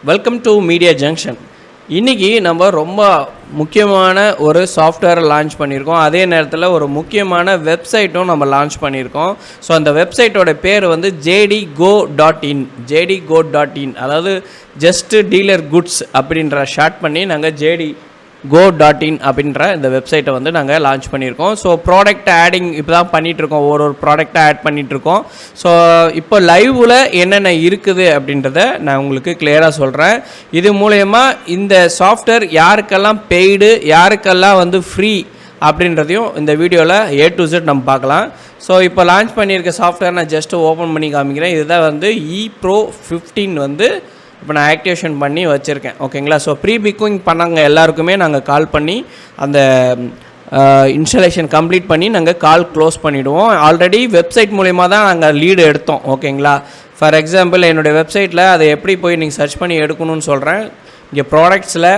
Welcome to media junction. இன்றைக்கி நம்ம ரொம்ப முக்கியமான ஒரு சாஃப்ட்வேரை லான்ச் பண்ணியிருக்கோம். அதே நேரத்தில் ஒரு முக்கியமான வெப்சைட்டும் நம்ம லான்ச் பண்ணியிருக்கோம். ஸோ அந்த வெப்சைட்டோட பேர் வந்து JDGo.in. JDGo.in அதாவது ஜஸ்ட் டீலர் குட்ஸ் அப்படின்ற ஷார்ட் பண்ணி நாங்கள் JDGo.in அப்படின்ற இந்த வெப்சைட்டை வந்து நாங்கள் லான்ச் பண்ணியிருக்கோம். ஸோ ப்ராடக்ட் ஆடிங் இப்போ தான் பண்ணிகிட்ருக்கோம், ஒரு ப்ராடக்டை ஆட் பண்ணிகிட்ருக்கோம். ஸோ இப்போ லைவில் என்னென்ன இருக்குது அப்படின்றத நான் உங்களுக்கு கிளியராக சொல்கிறேன். இது மூலயமா இந்த சாஃப்ட்வேர் யாருக்கெல்லாம் பெய்டு, யாருக்கெல்லாம் வந்து ஃப்ரீ அப்படின்றதையும் இந்த வீடியோவில் A to Z நம்ம பார்க்கலாம். ஸோ இப்போ லான்ச் பண்ணியிருக்க சாஃப்ட்வேர் நான் ஜஸ்ட்டு ஓப்பன் பண்ணி காமிக்கிறேன். இதுதான் வந்து ePro 15 வந்து இப்போ நான் ஆக்டிவேஷன் பண்ணி வச்சுருக்கேன். ஓகேங்களா. ஸோ ப்ரீ புக்கிங் பண்ணாங்க எல்லாருக்குமே நாங்கள் கால் பண்ணி அந்த இன்ஸ்டாலேஷன் கம்ப்ளீட் பண்ணி நாங்கள் கால் க்ளோஸ் பண்ணிவிடுவோம். ஆல்ரெடி வெப்சைட் மூலிமா தான் நாங்கள் லீடு எடுத்தோம். ஓகேங்களா. ஃபார் எக்ஸாம்பிள் என்னுடைய வெப்சைட்டில் அதை எப்படி போய் நீங்கள் சர்ச் பண்ணி எடுக்கணும்னு சொல்கிறேன். இங்கே ப்ராடக்ட்ஸில்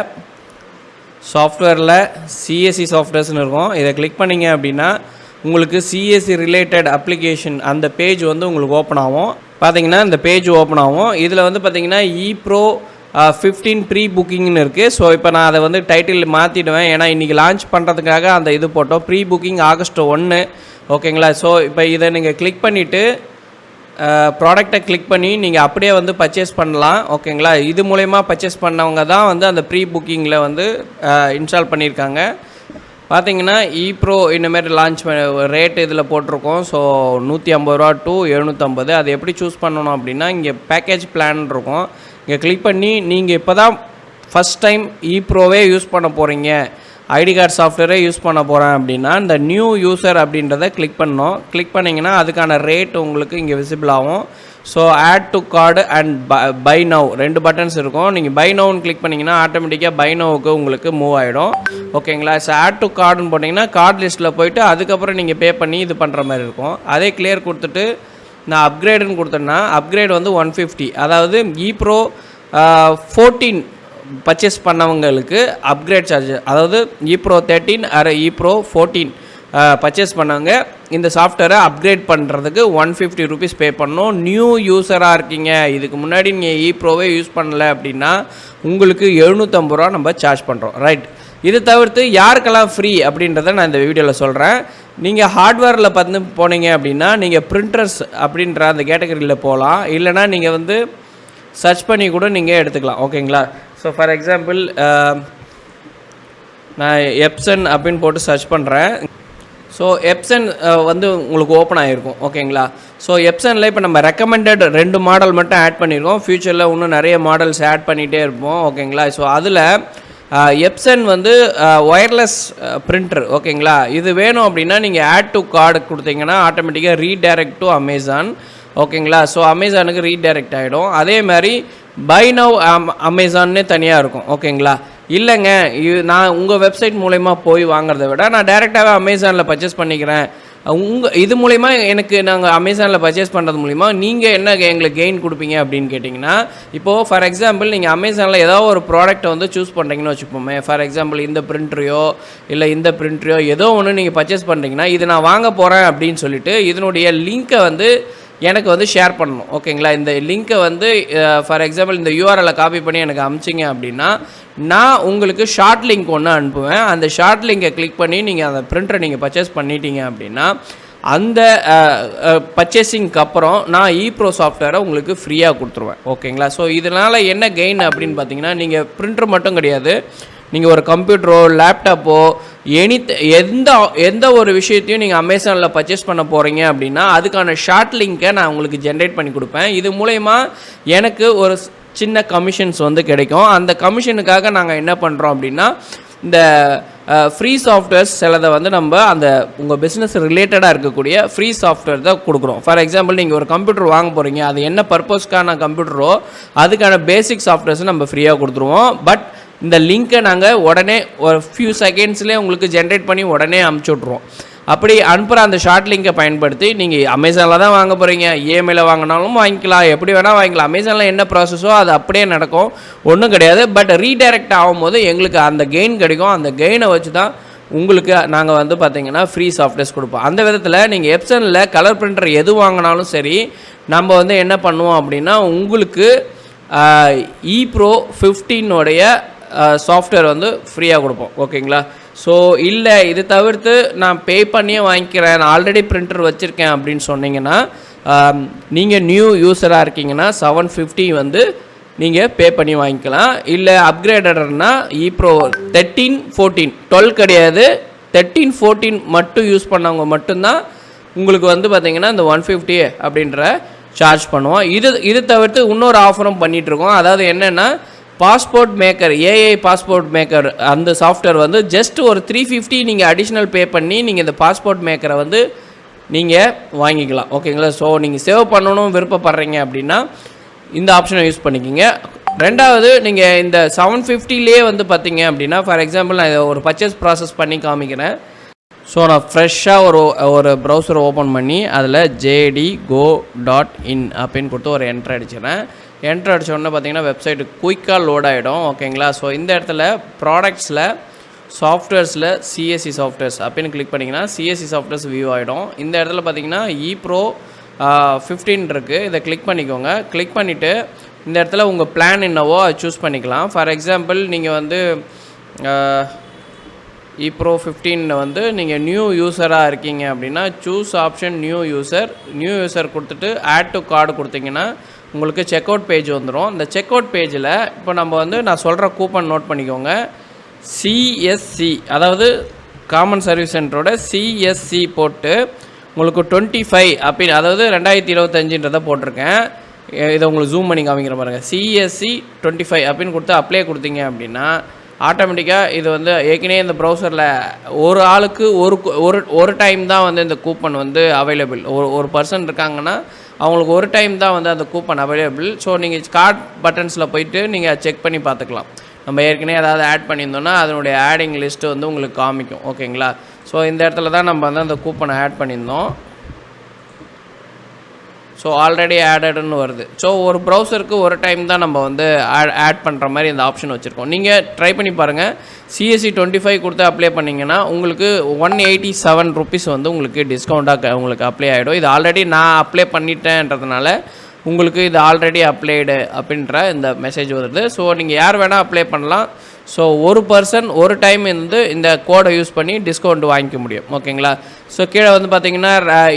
சாஃப்ட்வேரில் CSC சாஃப்ட்வேர்ஸ்னு இருக்கும். இதை கிளிக் பண்ணிங்க அப்படின்னா உங்களுக்கு CSC ரிலேட்டட் அப்ளிகேஷன் அந்த பேஜ் வந்து உங்களுக்கு ஓப்பன் ஆகும். பார்த்தீங்கன்னா இந்த பேஜ் ஓப்பன் ஆகும். இதில் வந்து பார்த்தீங்கன்னா ePro 15 ப்ரீ புக்கிங்னு இருக்குது. ஸோ இப்போ நான் அதை வந்து டைட்டில் மாற்றிடுவேன். ஏன்னா இன்றைக்கி லான்ச் பண்ணுறதுக்காக அந்த இது போட்டோம். Pre booking August 1. ஓகேங்களா. ஸோ இப்போ இதை நீங்கள் கிளிக் பண்ணிவிட்டு ப்ராடக்டை கிளிக் பண்ணி நீங்கள் அப்படியே வந்து பர்ச்சேஸ் பண்ணலாம். ஓகேங்களா. இது மூலயமா பர்ச்சேஸ் பண்ணவங்க தான் வந்து அந்த ப்ரீ புக்கிங்கில் வந்து இன்ஸ்டால் பண்ணியிருக்காங்க. பார்த்தீங்கன்னா ePro இந்தமாரி லான்ச் ரேட் இதில் போட்டிருக்கோம். ஸோ 150 ரூபா to 750. அது எப்படி சூஸ் பண்ணணும் அப்படின்னா இங்கே பேக்கேஜ் பிளான் இருக்கும். இங்கே கிளிக் பண்ணி நீங்கள் இப்போ தான் ஃபஸ்ட் டைம் eProவே யூஸ் பண்ண போகிறீங்க, ஐடி கார்டு சாஃப்ட்வேரே யூஸ் பண்ண போகிறேன் அப்படின்னா இந்த நியூ யூசர் அப்படின்றத கிளிக் பண்ணோம். கிளிக் பண்ணிங்கன்னா அதுக்கான ரேட் உங்களுக்கு இங்கே விசிபிள் ஆகும். So add to cart and buy now 2 buttons இருக்கும். நீங்கள் பை நவ்னு கிளிக் பண்ணிங்கன்னா ஆட்டோமேட்டிக்காக பை நவுக்கு உங்களுக்கு மூவ் ஆகிடும். ஓகேங்களா. ஸோ ஆட் டு கார்டுன்னு போட்டிங்கன்னா கார்டு லிஸ்ட்டில் போய்ட்டு அதுக்கப்புறம் நீங்கள் பே பண்ணி இது பண்ணுற மாதிரி இருக்கும். அதே கிளியர் கொடுத்துட்டு நான் அப்கிரேடுன்னு கொடுத்தேன்னா அப்கிரேட் வந்து 150. அதாவது ePro 14 பர்ச்சேஸ் பண்ணவங்களுக்கு அப்கிரேட் சார்ஜ், அதாவது ePro 13 ஆர் ePro 14 பர்ச்சேஸ் பண்ணவங்க இந்த சாஃப்ட்வேரை அப்கிரேட் பண்ணுறதுக்கு 150 ருபீஸ் பே பண்ணணும். நியூ யூஸராக இருக்கீங்க, இதுக்கு முன்னாடி நீங்கள் eProவே யூஸ் பண்ணலை அப்படின்னா உங்களுக்கு 750 ரூபா நம்ம சார்ஜ் பண்ணுறோம். ரைட். இது தவிர்த்து யாருக்கெல்லாம் ஃப்ரீ அப்படின்றத நான் இந்த வீடியோவில் சொல்கிறேன். நீங்கள் ஹார்ட்வேரில் பார்த்து போனீங்க அப்படின்னா நீங்கள் பிரிண்டர்ஸ் அப்படின்ற அந்த கேட்டகரியில் போகலாம். இல்லைனா நீங்கள் வந்து சர்ச் பண்ணி கூட நீங்கள் எடுத்துக்கலாம். ஓகேங்களா. ஸோ ஃபார் எக்ஸாம்பிள் நான் எப்சன் அப்படின்னு போட்டு சர்ச் பண்ணுறேன். ஸோ எப்சன் வந்து உங்களுக்கு ஓப்பன் ஆகிருக்கும். ஓகேங்களா. ஸோ எப்சனில் இப்போ நம்ம ரெக்கமெண்டட் 2 மாடல் மட்டும் ஆட் பண்ணியிருக்கோம். ஃப்யூச்சரில் இன்னும் நிறைய மாடல்ஸ் ஆட் பண்ணிகிட்டே இருப்போம். ஓகேங்களா. ஸோ அதில் எப்சன் வந்து ஒயர்லெஸ் பிரிண்டர். ஓகேங்களா. இது வேணும் அப்படின்னா நீங்கள் ஆட் டு கார்டு கொடுத்தீங்கன்னா ஆட்டோமேட்டிக்காக ரீடைரக்ட் டு அமேசான். ஓகேங்களா. ஸோ அமேசானுக்கு ரீடைரக்ட் ஆகிடும். அதே மாதிரி பை நவ் அமேசான்னே தனியாக இருக்கும். ஓகேங்களா. இல்லைங்க நான் உங்கள் வெப்சைட் மூலயமா போய் வாங்குறத விட நான் டைரெக்டாகவே அமேசானில் பர்ச்சேஸ் பண்ணிக்கிறேன், இது மூலயமா எனக்கு நாங்கள் அமேசானில் பர்ச்சேஸ் பண்ணுறது மூலிமா நீங்கள் என்ன எங்களுக்கு கெயின் கொடுப்பீங்க அப்படின்னு கேட்டிங்கன்னா, இப்போது ஃபார் எக்ஸாம்பிள் நீங்கள் அமேசானில் ஏதோ ஒரு ப்ராடக்ட்டை வந்து சூஸ் பண்ணுறீங்கன்னு வச்சுப்போமே. ஃபார் எக்ஸாம்பிள் இந்த பிரிண்டரையோ இல்லை இந்த பிரிண்டரையோ ஏதோ ஒன்று நீங்கள் பர்ச்சேஸ் பண்ணுறீங்கன்னா இது நான் வாங்க போகிறேன் அப்படின்னு சொல்லிட்டு இதனுடைய லிங்க்கை வந்து எனக்கு வந்து ஷேர் பண்ணணும். ஓகேங்களா. இந்த லிங்க்கை வந்து ஃபார் எக்ஸாம்பிள் இந்த URL காப்பி பண்ணி எனக்கு அனுப்பிச்சிங்க அப்படின்னா நான் உங்களுக்கு ஷார்ட் லிங்க் ஒன்று அனுப்புவேன். அந்த ஷார்ட் லிங்கை கிளிக் பண்ணி நீங்கள் அந்த பிரிண்டரை நீங்கள் பர்ச்சேஸ் பண்ணிட்டீங்க அப்படின்னா அந்த பர்ச்சேசிங்க்கு அப்புறம் நான் ePro சாஃப்ட்வேரை உங்களுக்கு ஃப்ரீயாக கொடுத்துருவேன். ஓகேங்களா. ஸோ இதனால் என்ன கெயின் அப்படின்னு பார்த்தீங்கன்னா நீங்கள் பிரிண்டர் மட்டும் கிடையாது, நீங்கள் ஒரு கம்ப்யூட்டரோ லேப்டாப்போ எந்த ஒரு விஷயத்தையும் நீங்கள் அமேசானில் பர்ச்சேஸ் பண்ண போகிறீங்க அப்படின்னா அதுக்கான ஷார்ட் லிங்க்கை நான் உங்களுக்கு ஜென்ரேட் பண்ணி கொடுப்பேன். இது மூலயமா எனக்கு ஒரு சின்ன கமிஷன்ஸ் வந்து கிடைக்கும். அந்த கமிஷனுக்காக நாங்கள் என்ன பண்ணுறோம் அப்படின்னா இந்த ஃப்ரீ சாஃப்ட்வேர்ஸ் சிலதை வந்து நம்ம அந்த உங்கள் பிஸ்னஸ் ரிலேட்டடாக இருக்கக்கூடிய ஃப்ரீ சாஃப்ட்வேர் தான் கொடுக்குறோம். ஃபார் எக்ஸாம்பிள் நீங்கள் ஒரு கம்ப்யூட்டர் வாங்க போகிறீங்க, அது என்ன பர்பஸ்க்கான கம்ப்யூட்டரோ அதுக்கான பேசிக் சாஃப்ட்வேர்ஸை நம்ம ஃப்ரீயாக கொடுத்துருவோம். பட் இந்த லிங்க்கை நாங்கள் உடனே ஒரு ஃபியூ செகண்ட்ஸ்லேயே உங்களுக்கு ஜென்ரேட் பண்ணி உடனே அனுப்பிச்சி விட்ருவோம். அப்படி அனுப்புகிற அந்த ஷார்ட் லிங்கை பயன்படுத்தி நீங்கள் அமேசானில் தான் வாங்க போகிறீங்க, EMIயில் வாங்கினாலும் வாங்கிக்கலாம், எப்படி வேணால் வாங்கிக்கலாம். அமேசானில் என்ன ப்ராசஸோ அது அப்படியே நடக்கும், ஒன்றும் கிடையாது. பட் ரீடைரக்ட் ஆகும்போது எங்களுக்கு அந்த கெயின் கிடைக்கும். அந்த கெயினை வச்சு தான் உங்களுக்கு நாங்கள் வந்து பார்த்திங்கன்னா ஃப்ரீ சாஃப்ட்வேர்ஸ் கொடுப்போம். அந்த விதத்தில் நீங்கள் எப்சனில் கலர் பிரிண்டர் எது வாங்கினாலும் சரி நம்ம வந்து என்ன பண்ணுவோம் அப்படின்னா உங்களுக்கு ePro 15 உடைய சாஃப்ட்வேர் வந்து ஃப்ரீயாக கொடுப்போம். ஓகேங்களா? ஸோ இல்லை இது தவிர்த்து நான் பே பண்ணியே வாங்கிக்கிறேன், நான் ஆல்ரெடி பிரிண்டர் வச்சுருக்கேன் அப்படின்னு சொன்னீங்கன்னா, நீங்கள் நியூ யூஸராக இருக்கீங்கன்னா 750 வந்து நீங்கள் பே பண்ணி வாங்கிக்கலாம். இல்லை அப்கிரேடர்னா ePro 13 14 12 கிடையாது, 13 14 மட்டும் யூஸ் பண்ணவங்க மட்டும்தான் உங்களுக்கு வந்து பார்த்திங்கன்னா இந்த 150 அப்படின்ற சார்ஜ் பண்ணுவோம். இது தவிர்த்து இன்னொரு ஆஃபரும் பண்ணிகிட்ருக்கோம். அதாவது என்னென்னா, passport maker, AI passport maker அந்த சாஃப்ட்வேர் வந்து ஜஸ்ட் ஒரு 350 நீங்கள் அடிஷ்னல் பே பண்ணி நீங்கள் இந்த பாஸ்போர்ட் மேக்கரை வந்து நீங்கள் வாங்கிக்கலாம். ஓகேங்களா? ஸோ நீங்கள் சேவ் பண்ணணும் விருப்பப்படுறீங்க அப்படின்னா இந்த ஆப்ஷனை யூஸ் பண்ணிக்கிங்க. ரெண்டாவது, நீங்கள் இந்த 750லேயே வந்து பார்த்தீங்க அப்படின்னா, ஃபார் எக்ஸாம்பிள் நான் இதை ஒரு பர்ச்சேஸ் ப்ராசஸ் பண்ணி காமிக்கிறேன். ஸோ நான் ஃப்ரெஷ்ஷாக ஒரு ப்ரௌசரை ஓப்பன் பண்ணி அதில் jdgo.in அப்படின்னு கொடுத்து ஒரு என்ட்ரு அடிச்சிடறேன். என்ட்ரு அடித்தோடனே பார்த்தீங்கன்னா வெப்சைட்டு குயிக்காக லோட் ஆகிடும். ஓகேங்களா? ஸோ இந்த இடத்துல ப்ராடக்ட்ஸில் சாஃப்ட்வேர்ஸில் சிஎஸ்சி சாஃப்ட்வேர்ஸ் அப்படின்னு கிளிக் பண்ணிங்கன்னா சிஎஸ்சி சாஃப்ட்வேர்ஸ் வியூ ஆகிடும். இந்த இடத்துல பார்த்தீங்கன்னா ePro 15 இருக்குது, இதை கிளிக் பண்ணிக்கோங்க. கிளிக் பண்ணிவிட்டு இந்த இடத்துல உங்கள் பிளான் என்னவோ அதை சூஸ் பண்ணிக்கலாம். ஃபார் எக்ஸாம்பிள் நீங்கள் வந்து ePro 15 வந்து நீங்கள் நியூ யூஸராக இருக்கீங்க அப்படின்னா சூஸ் ஆப்ஷன் நியூ யூஸர் கொடுத்துட்டு ஆட் டு கார்டு கொடுத்தீங்கன்னா உங்களுக்கு செக் அவுட் பேஜ் வந்துடும். இந்த செக் அவுட் பேஜில் இப்போ நம்ம வந்து நான் சொல்கிற கூப்பன் நோட் பண்ணிக்கோங்க. சிஎஸ்சி, அதாவது காமன் சர்வீஸ் சென்டரோட சிஎஸ்சி போட்டு உங்களுக்கு 25 அப்படின்னு, அதாவது 2025 போட்டிருக்கேன். இதை உங்களுக்கு ஜூம் பண்ணி காமிக்கிற பாருங்கள். சிஎஸ்சி 25 அப்படின்னு கொடுத்து அப்ளை கொடுத்தீங்க அப்படின்னா ஆட்டோமேட்டிக்காக இது வந்து ஏற்கனவே இந்த ப்ரௌசரில் ஒரு ஆளுக்கு ஒரு டைம் தான் வந்து இந்த கூப்பன் வந்து அவைலபிள். ஒரு பர்சன் இருக்காங்கன்னா அவங்களுக்கு ஒரு டைம் தான் வந்து அந்த கூப்பன் அவைலபிள். ஸோ நீங்கள் கார்ட் பட்டன்ஸில் போயிட்டு நீங்கள் செக் பண்ணி பார்த்துக்கலாம். நம்ம ஏற்கனவே ஏதாவது ஆட் பண்ணியிருந்தோன்னா அதனுடைய ஆடிங் லிஸ்ட்டு வந்து உங்களுக்கு காமிக்கும். ஓகேங்களா? ஸோ இந்த இடத்துல தான் நம்ம வந்து அந்த கூப்பனை ஆட் பண்ணியிருந்தோம். ஸோ ஆல்ரெடி ஆடடுன்னு வருது. ஸோ ஒரு ப்ரௌசருக்கு ஒரு டைம் தான் நம்ம வந்து ஆட் பண்ணுற மாதிரி இந்த ஆப்ஷன் வச்சுருக்கோம். நீங்கள் ட்ரை பண்ணி பாருங்கள். சிஎஸ்சி 25 கொடுத்து அப்ளை பண்ணிங்கன்னா உங்களுக்கு 187 ருபீஸ் வந்து உங்களுக்கு டிஸ்கவுண்ட்டாக உங்களுக்கு அப்ளை ஆகிடும். இது ஆல்ரெடி நான் அப்ளை பண்ணிட்டேன்றதுனால உங்களுக்கு இது ஆல்ரெடி அப்ளைடு அப்படின்ற இந்த மெசேஜ் வருது. ஸோ நீங்கள் யார் வேணால் அப்ளை பண்ணலாம். ஸோ ஒரு பர்சன் ஒரு டைம் வந்து இந்த கோடை யூஸ் பண்ணி டிஸ்கவுண்ட் வாங்கிக்க முடியும். ஓகேங்களா? ஸோ கீழே வந்து பார்த்தீங்கன்னா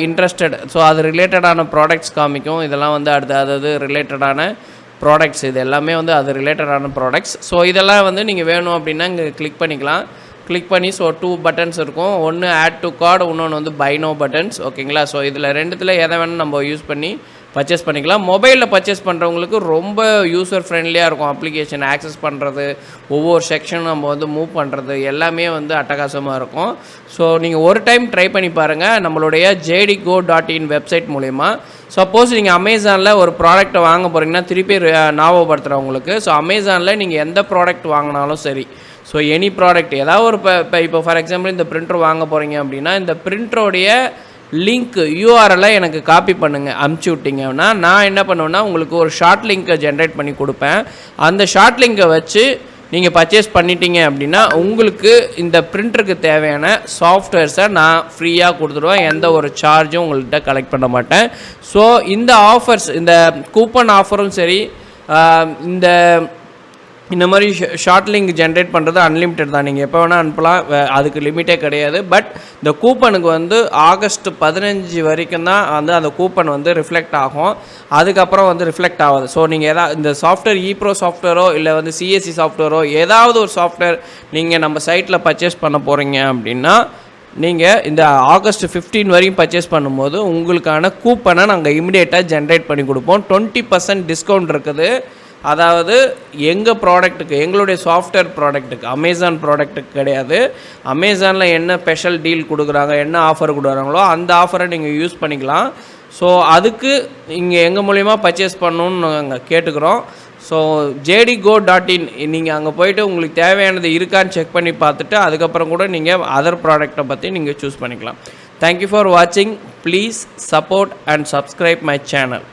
இன்ட்ரெஸ்டட், ஸோ அது ரிலேட்டடான ப்ராடக்ட்ஸ் காமிக்கும். இதெல்லாம் வந்து அதாவது ரிலேட்டடான ப்ராடக்ட்ஸ், இது எல்லாமே வந்து அது ரிலேட்டடான ப்ராடக்ட்ஸ். ஸோ இதெல்லாம் வந்து நீங்கள் வேணும் அப்படின்னா இங்கே கிளிக் பண்ணிக்கலாம். கிளிக் பண்ணி ஸோ 2 பட்டன்ஸ் இருக்கும். ஒன்று ஆட் டு கார்டு, இன்னொன்று வந்து பை நோ பட்டன்ஸ். ஓகேங்களா? ஸோ இதில் ரெண்டுத்தில் எதை வேணும் நம்ம யூஸ் பண்ணி பர்ச்சேஸ் பண்ணிக்கலாம். மொபைலில் பர்ச்சேஸ் பண்ணுறவங்களுக்கு ரொம்ப யூசர் ஃப்ரெண்ட்லியாக இருக்கும். அப்ளிகேஷன் ஆக்சஸ் பண்ணுறது, ஒவ்வொரு செக்ஷனும் நம்ம வந்து மூவ் பண்ணுறது எல்லாமே வந்து அட்டகாசமாக இருக்கும். ஸோ நீங்கள் ஒரு டைம் ட்ரை பண்ணி பாருங்கள் நம்மளுடைய jdgo.in வெப்சைட் மூலிமா. சப்போஸ் நீங்கள் அமேசானில் ஒரு ப்ராடக்ட்டை வாங்க போகிறீங்கன்னா திருப்பி ஞாபகப்படுத்துகிறவங்களுக்கு, ஸோ அமேசானில் நீங்கள் எந்த ப்ராடக்ட் வாங்கினாலும் சரி, ஸோ எனி ப்ராடக்ட் ஏதாவது ஒரு இப்போ ஃபார் எக்ஸாம்பிள் இந்த பிரிண்டர் வாங்க போகிறீங்க அப்படின்னா இந்த பிரிண்டருடைய லிங்க் யூஆர்எல்லை எனக்கு காப்பி பண்ணுங்கள், அமுச்சு விட்டிங்கன்னா நான் என்ன பண்ணுவேன்னா உங்களுக்கு ஒரு ஷார்ட் லிங்க்கை ஜென்ரேட் பண்ணி கொடுப்பேன். அந்த ஷார்ட் லிங்கை வச்சு நீங்கள் பர்ச்சேஸ் பண்ணிட்டீங்க அப்படின்னா உங்களுக்கு இந்த பிரிண்டருக்கு தேவையான சாஃப்ட்வேர்ஸை நான் ஃப்ரீயாக கொடுத்துடுவேன். எந்த ஒரு சார்ஜும் உங்கள்கிட்ட கலெக்ட் பண்ண மாட்டேன். ஸோ இந்த ஆஃபர்ஸ், இந்த கூப்பன் ஆஃபரும் சரி, இந்த மாதிரி ஷார்ட் லிங்க் ஜென்ரேட் பண்ணுறது அன்லிமிட்டட் தான். நீங்கள் எப்போ வேணால் அனுப்பலாம், அதுக்கு லிமிட்டே கிடையாது. பட் இந்த கூப்பனுக்கு வந்து ஆகஸ்ட் 15 வரைக்கும் தான் வந்து அந்த கூப்பன் வந்து ரிஃப்ளெக்ட் ஆகும். அதுக்கப்புறம் வந்து ரிஃப்ளெக்ட் ஆகாது. ஸோ நீங்கள் இந்த சாஃப்ட்வேர் ePro சாஃப்ட்வேரோ இல்லை வந்து சிஎஸ்சி சாஃப்ட்வேரோ ஏதாவது ஒரு சாஃப்ட்வேர் நீங்கள் நம்ம சைட்டில் பர்ச்சேஸ் பண்ண போகிறீங்க அப்படின்னா நீங்கள் இந்த ஆகஸ்ட் 15 வரைக்கும் பர்ச்சேஸ் பண்ணும்போது உங்களுக்கான கூப்பனை நாங்கள் இமிடியேட்டாக ஜென்ரேட் பண்ணி கொடுப்போம். 20% டிஸ்கவுண்ட் இருக்குது. அதாவது எங்கள் ப்ராடக்ட்டுக்கு, எங்களுடைய சாஃப்ட்வேர் ப்ராடக்ட்டுக்கு, அமேசான் ப்ராடக்ட்டுக்கு கிடையாது. அமேசானில் என்ன ஸ்பெஷல் டீல் கொடுக்குறாங்க, என்ன ஆஃபர் கொடுக்குறாங்களோ அந்த ஆஃபரை நீங்கள் யூஸ் பண்ணிக்கலாம். ஸோ அதுக்கு இங்கே எங்கள் மூலிமா பர்ச்சேஸ் பண்ணணுன்னு நாங்கள் கேட்டுக்கிறோம். ஸோ jdgo.in நீங்கள் அங்கே போய்ட்டு உங்களுக்கு தேவையானது இருக்கான்னு செக் பண்ணி பார்த்துட்டு அதுக்கப்புறம் கூட நீங்கள் அதர் ப்ராடக்ட்டை பற்றி நீங்கள் சூஸ் பண்ணிக்கலாம். தேங்க்யூ ஃபார் வாட்சிங். Please support and subscribe my channel.